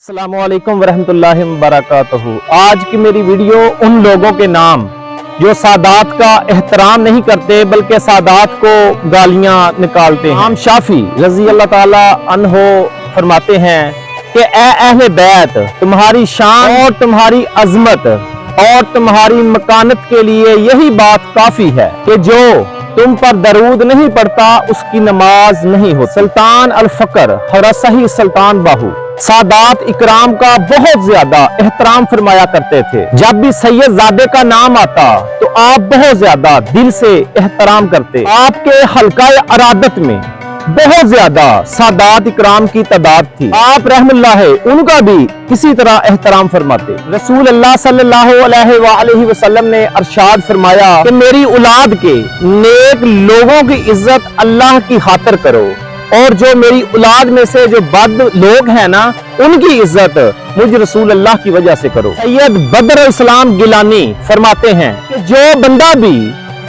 السلام علیکم ورحمۃ اللہ وبرکاتہ۔ آج کی میری ویڈیو ان لوگوں کے نام جو سادات کا احترام نہیں کرتے بلکہ سادات کو گالیاں نکالتے ہیں۔ امام شافعی رضی اللہ تعالی عنہ فرماتے ہیں کہ اے اہل بیت، تمہاری شان اور تمہاری عظمت اور تمہاری مکانت کے لیے یہی بات کافی ہے کہ جو تم پر درود نہیں پڑتا اس کی نماز نہیں ہو۔ سلطان الفقر حرسہی سلطان باہو سادات اکرام کا بہت زیادہ احترام فرمایا کرتے تھے۔ جب بھی سید زادے کا نام آتا تو آپ بہت زیادہ دل سے احترام کرتے۔ آپ کے حلقہ ارادت میں بہت زیادہ سادات اکرام کی تعداد تھی۔ آپ رحم اللہ ان کا بھی کسی طرح احترام فرماتے۔ رسول اللہ صلی اللہ علیہ وآلہ وسلم نے ارشاد فرمایا کہ میری اولاد کے نیک لوگوں کی عزت اللہ کی خاطر کرو، اور جو میری اولاد میں سے جو بد لوگ ہیں نا ان کی عزت مجھ رسول اللہ کی وجہ سے کرو۔ سید بدر اسلام گیلانی فرماتے ہیں کہ جو بندہ بھی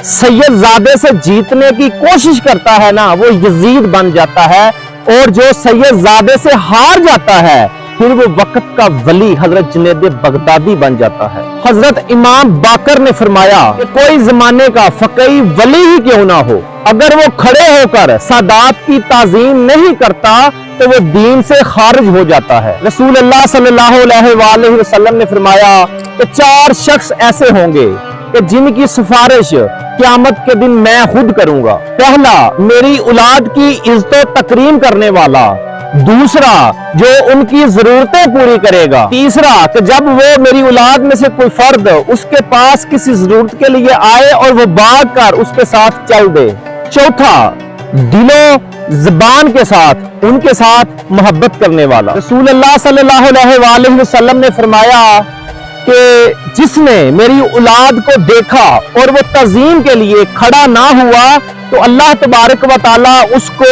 سید زادے سے جیتنے کی کوشش کرتا ہے نا وہ یزید بن جاتا ہے، اور جو سید زادے سے ہار جاتا ہے پھر وہ وقت کا ولی حضرت جنید بغدادی بن جاتا ہے۔ حضرت امام باقر نے فرمایا کہ کوئی زمانے کا فقیہ ولی ہی کیوں نہ ہو، اگر وہ کھڑے ہو کر سادات کی تعظیم نہیں کرتا تو وہ دین سے خارج ہو جاتا ہے۔ رسول اللہ صلی اللہ علیہ وآلہ وسلم نے فرمایا کہ 4 شخص ایسے ہوں گے کہ جن کی سفارش قیامت کے دن میں خود کروں گا۔ پہلا، میری اولاد کی عزت و تکریم کرنے والا۔ دوسرا، جو ان کی ضرورتیں پوری کرے گا۔ تیسرا، کہ جب وہ میری اولاد میں سے کوئی فرد اس کے پاس کسی ضرورت کے لیے آئے اور وہ بھاگ کر اس کے ساتھ چل دے۔ چوتھا، دلوں زبان کے ساتھ ان کے ساتھ محبت کرنے والا۔ رسول اللہ صلی اللہ علیہ وآلہ وسلم نے فرمایا کہ جس نے میری اولاد کو دیکھا اور وہ تعظیم کے لیے کھڑا نہ ہوا تو اللہ تبارک و تعالی اس کو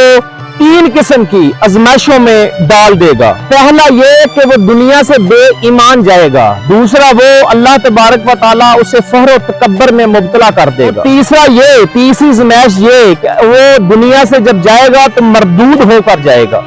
3 قسم کی آزمائشوں میں ڈال دے گا۔ پہلا یہ کہ وہ دنیا سے بے ایمان جائے گا۔ دوسرا، وہ اللہ تبارک و تعالی اسے فخر و تکبر میں مبتلا کر دے گا۔ تیسری آزمائش یہ کہ وہ دنیا سے جب جائے گا تو مردود ہو کر جائے گا۔